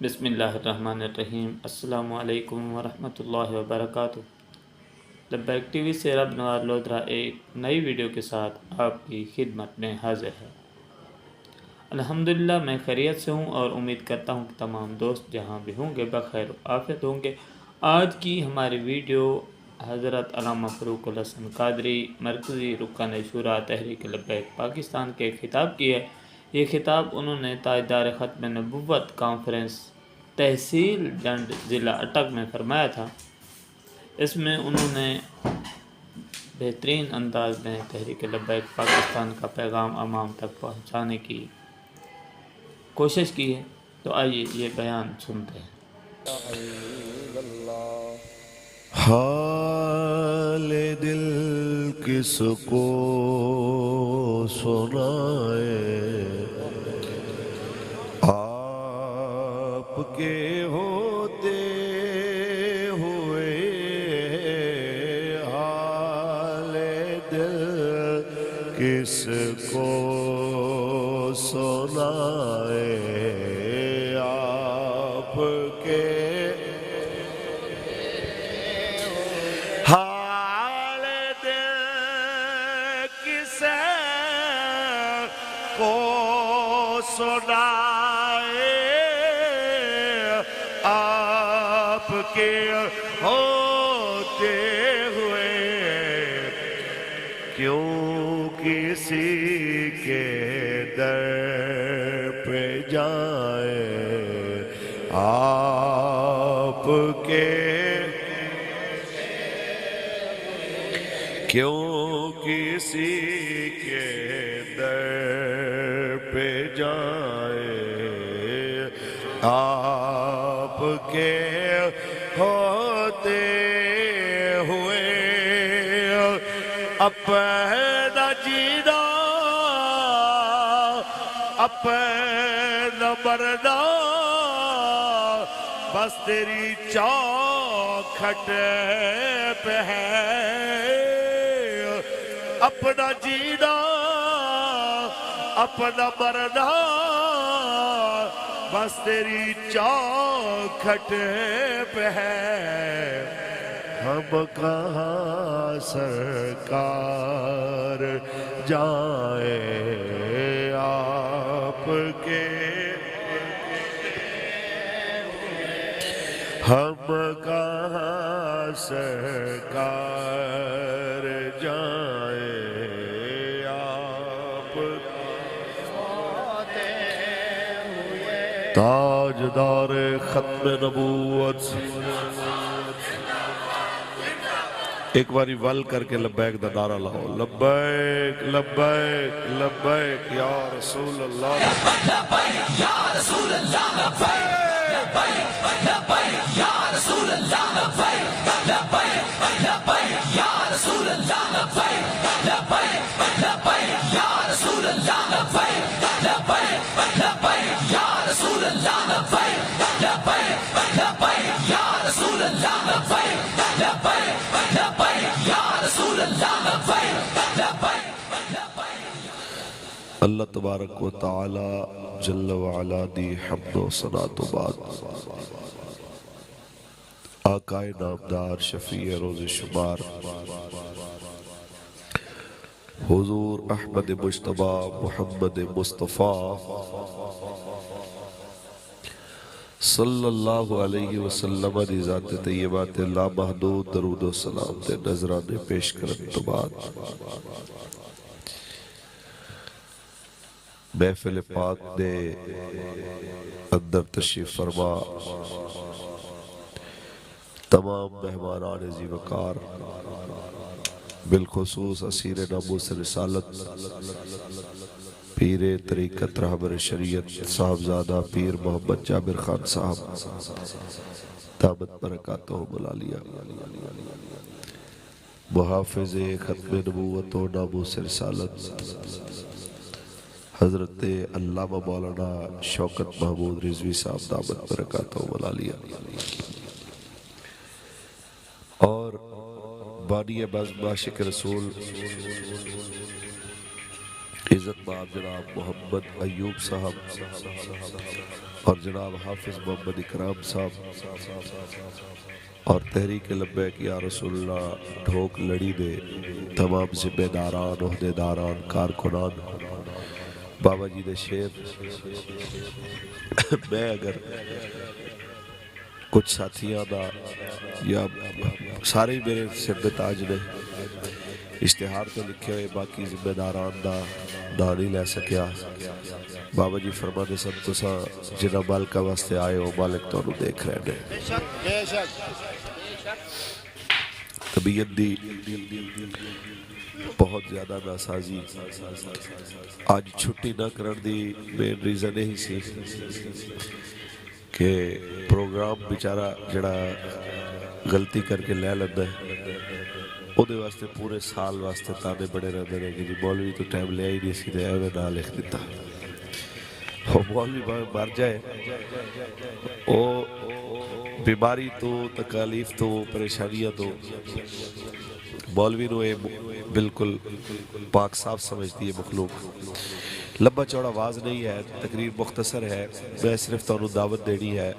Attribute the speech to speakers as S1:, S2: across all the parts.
S1: بسم اللہ الرحمن الرحیم۔ السلام علیکم ورحمۃ اللہ وبرکاتہ۔ لبیک ٹی وی سے رب نواز لودھرا ایک نئی ویڈیو کے ساتھ آپ کی خدمت میں حاضر ہے۔ الحمدللہ میں خیریت سے ہوں اور امید کرتا ہوں کہ تمام دوست جہاں بھی ہوں گے بخیر و عافیت ہوں گے۔ آج کی ہماری ویڈیو حضرت علامہ فاروق الحسن قادری مرکزی رکن شورا تحریک لبیک پاکستان کے خطاب کی ہے۔ یہ خطاب انہوں نے تاجدار ختم نبوت کانفرنس تحصیل ڈنڈ ضلع اٹک میں فرمایا تھا۔ اس میں انہوں نے بہترین انداز میں تحریک لبیک پاکستان کا پیغام عوام تک پہنچانے کی کوشش کی ہے، تو آئیے یہ بیان سنتے ہیں۔
S2: حال دل کس کو سنائے، آپ کے ہوتے ہوئے حال دل کس کو سنائے، آپ کے حال دل کسے کو سنائے، آپ کے ہوتے ہوئے کیوں کسی کے در پہ جائے، آپ کے کیوں کسی کے در پہ جائے، آپ کے ہوتے ہوئے اپنا جینا اپنا مرنا بس تیری چوکھٹ پہ ہے، اپنا جینا اپنا مرنا بس تیری چوکھٹ پہ ہے، ہم کہاں سرکار جائیں، آپ کے ہم کہاں سرکار جائیں، آپ تاجدار ختم نبوت ایک باری ول کر کے لبیک دا نعرہ لاؤ، لبیک لبیک لبیک یا رسول اللہ،
S3: لبیک یا رسول اللہ، لبیک لبیک یا رسول اللہ، لبیک لبیک لبیک یا رسول اللہ، لبیک لبیک لبیک یا رسول اللہ، لبیک لبیک لبیک یا رسول اللہ، لبیک لبیک لبیک یا رسول اللہ، لبیک لبیک لبیک یا رسول اللہ، لبیک لبیک۔
S2: اللہ تبارک و تعالی جل وعلا دی حمد و صلاۃ و بعد آقائے نامدار شفیع روز شمار حضور احمد مجتبی محمد مصطفیٰ صلی اللہ علیہ وسلم دی ذات طیبات لا محدود درود و سلام دے نظرانے پیش کرن تو بعد محفل پاک دے اندر تشریف فرما تمام مہمانان عزیز وقار بالخصوص اسیر ناموس رسالت پیر طریقت رہبر شریعت صاحبزادہ پیر محمد جابر خان صاحب دامت برکاتہ ملالیہ، محافظ ختم نبوت و ناموس رسالت حضرت علامہ مولانا شوکت محمود رضوی صاحب دامت برکاتہ ملالیہ، اور بانی بزم عاشق رسول عزت مآب جناب محمد ایوب صاحب اور جناب حافظ محمد اکرام صاحب اور تحریک لبیک یا رسول اللہ ڈھوک لڑی دے تمام ذمہ داران عہدے داران کارکنان بابا جی دے شیر میں اگر کچھ ساتھیاں دا یا سارے میرے سر دے تاج نے اشتہار تو لکھے ہوئے باقی ذمہ داران دا نہیں لے سکیا بابا جی فرمانے سن تساں جنہ مالکہ واسطے آئے ہو مالک تو انہوں دیکھ رہے ہیں طبیعت دی بہت زیادہ ناسازی آج چھٹی نہ کرن دی مین ریزن ہی سی کہ پروگرام بیچارہ جڑا غلطی کر کے لے لیندہ ہے او دے واسطے پورے سال واسطے تانے بڑے رہنے رہے کہ جی مولوی تو ٹائم لے ہی نہیں سی دے ایوے نہ لکھ دیتا مولوی مر جائے او بیماری تو تکالیف تو پریشانیاں تو مولوی نو بالکل پاک صاف سمجھتی ہے مخلوق لمبا چوڑا آواز نہیں ہے تقریر مختصر ہے میں صرف تو دعوت دینی ہے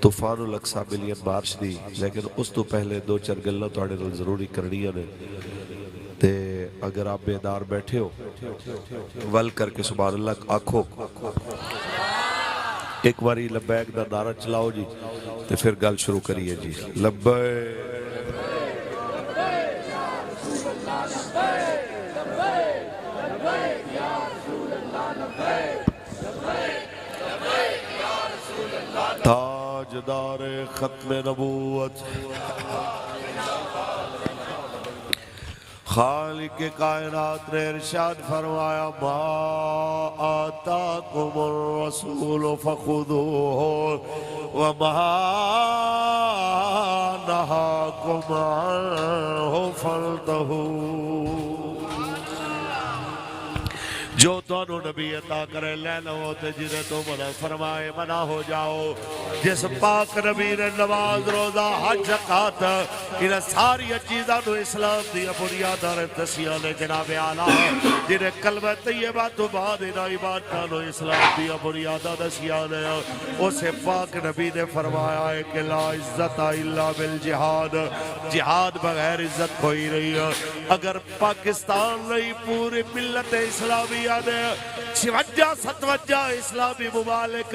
S2: طوفان الاقصی ملین مارچ دی لیکن اس تو پہلے دو چار گلہ توڑے نال ضروری کرنی ہے تے اگر آپ بیدار بیٹھے ہو ول کر کے سبحان اللہ آنکھو ایک باری لبیک دا نعرہ چلاؤ جی تے پھر گل شروع کریے جی لبیک تاجدار ختم نبوت خالق کائنات نے ارشاد فرمایا ما آتاکم الرسول فخذوه وما نهاکم عنہ فانتہوا جو تانوں نبی عطا کرے لے لو تے جنہیں تو منع فرمائے منع ہو جاؤ جس پاک نبی نے نماز روزہ حج زکات انہیں ساری چیزاں نو اسلام دی بنیاداں دسیاں نے جناب اعلیٰ جنہیں کلمہ طیبہ تو بعد انہیں عبادتاں نو اسلام دی بنیاداں دسیاں نے اسے پاک نبی نے فرمایا ہے کہ لا عزت الا بالجہاد جہاد بغیر عزت کوئی نہیں ہے اگر پاکستان نہیں پوری ملت اسلامیہ نے 56-57 اسلامی ممالک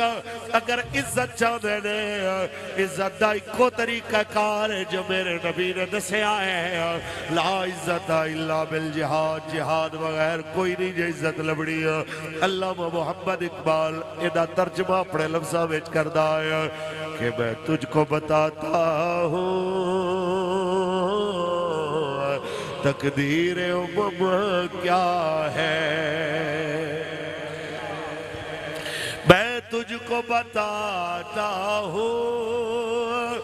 S2: اگر عزت چاہتے ہیں عزت دا ایکو طریقہ کار ہے جو میرے نبی نے دسیا ہے لا عزت الا بالجہاد جہاد بغیر کوئی نہیں جو عزت لبڑی ہے علامہ محمد اقبال ادا ترجمہ اپنے لفظہ وچ کردا ہے کہ میں تجھ کو بتاتا ہوں تقدیر امم کیا ہے میں تجھ کو بتاتا ہوں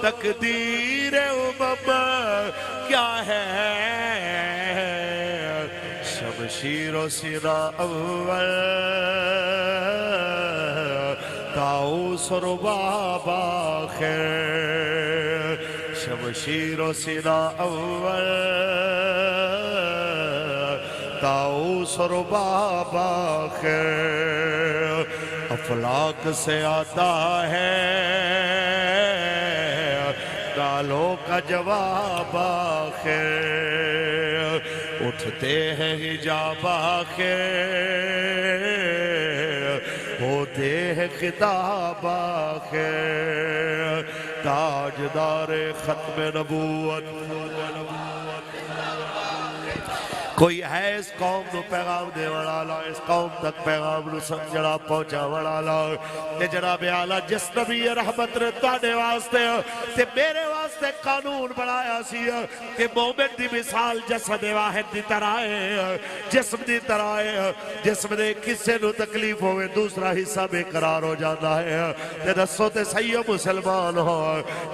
S2: تقدیر امم کیا ہے شمشیر و سینہ اول طاؤس و رباب آخر شمشیر و سینہ اول طاؤس و رباب آخر افلاک سے آتا ہے گالوں کا جواب آخر اٹھتے ہیں حجاب آخر ہوتے ہیں خطاب آخر تاجدار ختم نبوت کوئی ہے اس قوم نو پیغام دے والا اس قوم تک پیغام نو سمجھنا پہنچا والا تے جناب اعلیٰ جس نبی رحمت نے تواڈے واسطے تے میرے واسطے قانون بنایا سی کہ مومن دی مثال جسد واحد دی طرح ہے جسم دی طرح ہے جسم دے کسے نو تکلیف ہوئے دوسرا حصہ بے قرار ہو جاتا ہے تے دسو تے صحیح مسلمان ہو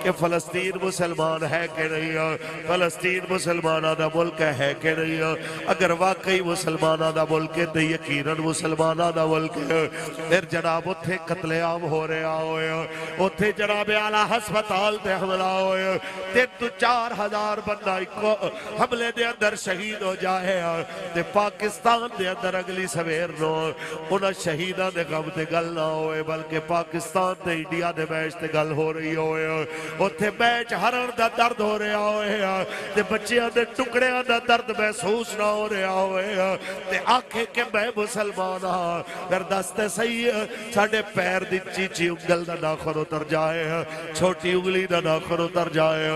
S2: کہ فلسطین مسلمان ہے کہ نہیں فلسطین مسلمانہ دا ملک ہے کہ نہیں اگر واقعی مسلمانہ دا ملک ہے تو یقیناً مسلمانہ دا ملک ہے پھر جناب اتھے قتل عام ہو رہا ہوئے اتھے جناب اعلیٰ ہسپتال تے حملہ ہوئے ہوئے 3 تو 4 ہزار بندہ حملے دے اندر شہید ہو جائے تے پاکستان دے اندر اگلی سویر نو انہاں شہیداں دے غم تے گل نہ ہوئے بلکہ پاکستان تے انڈیا دے میچ تے گل ہو رہی ہوئے اوتھے میچ ہرن دا درد ہو رہا ہوئے تے بچیاں دے ٹکڑیاں دا درد محسوس نہ ہو رہا ہوئے تے آنکھیں کہ میں مسلمان ہاں پھر دستے صحیح ساڑھے پیر دی چیچی انگل دا ناخن اتر جائے چھوٹی انگلی دا ناخن اتر جائے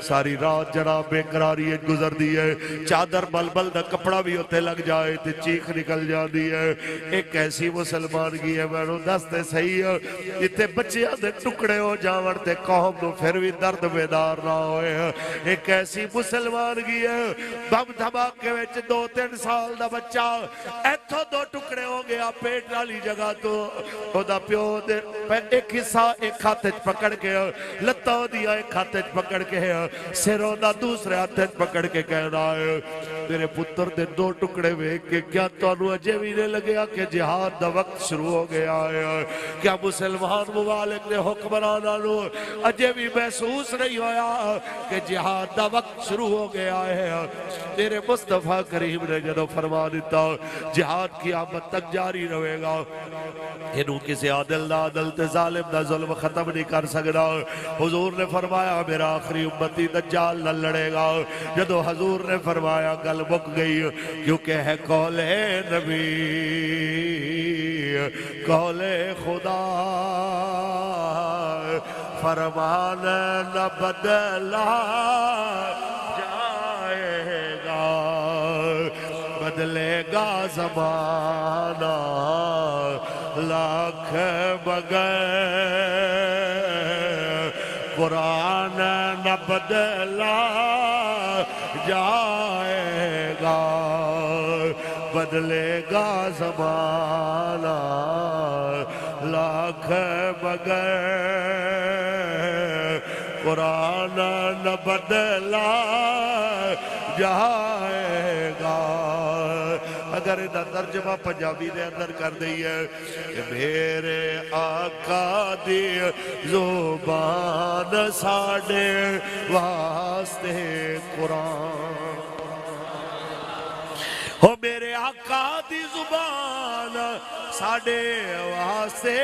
S2: ساری رات جناب بے قراری گزر دی ہے چادر بلبل دا کپڑا بھی ہوتے لگ جائے تے چیخ نکل جا دی ہے ایک ایسی مسلمان کی ہے میں دستے صحیح اتنے بچے دے ٹکڑے ہو جاور تے قوم نو پھر بھی درد بیدار نہ ہوئے ایک ایسی مسلمان کی ہے بم دھماکے وچ 2-3 سال دا بچہ ایتھو 2 ٹکڑے ہو گیا پیٹ والی جگہ تو او دا پیو دے ایک حصہ ایک ہاتھ پکڑ کے لتا دیا ایک ہاتھ پکڑ کے سروں دا دوسرے ہاتھ پکڑ کے کہہ رہا ہے میرے پتر دے 2 ٹکڑے ویکھ کے کیا تانوں اجے بھی نہیں لگیا کہ جہاد دا وقت شروع ہو گیا ہے کیا مسلمان ممالک نے حکمراناں نو اجے بھی محسوس نہیں ہویا کہ جہاد دا وقت شروع ہو گیا ہے تیرے مصطفیٰ کریم نے جدو فرما دیتا جہاد کی آمد تک جاری رہے گا انہوں کسی عادل دا عدل تے ظالم دا ظلم ختم نہیں کر سکتا حضور نے فرمایا میرا آخری امتی دجال نہ لڑے گا جدو حضور نے فرمایا گل مک گئی کیونکہ ہے قول نبی قول خدا فرمان نہ بدلا جائے گا بدلے گا زمانہ لاکھ بغیر قرآن نہ بدلا جائے گا بدلے گا زمانہ لاکھ بغیر قرآن نہ بدلا جائے گا اگر ادھا ترجمہ پنجابی دے اندر کر دی ہے کہ میرے آقا دی زبان ساڑے واسطے قرآن ہو میرے آقا دی زبان ساڑے واسطے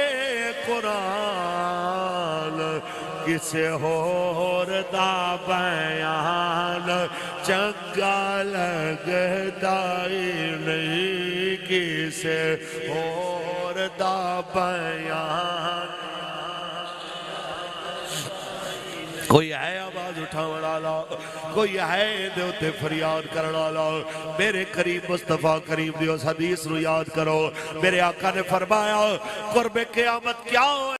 S2: قرآن کسے ہور دا بیان چنگا لگتا ہی نہیں کسے ہور دا بیان کوئی ہے آواز اٹھاوڑ آلا کوئی ہے دے اتے فریاد کرنا آلا میرے قریب مصطفیٰ کریم دیو اس حدیث رو یاد کرو میرے آقا نے فرمایا قرب قیامت کیا ہو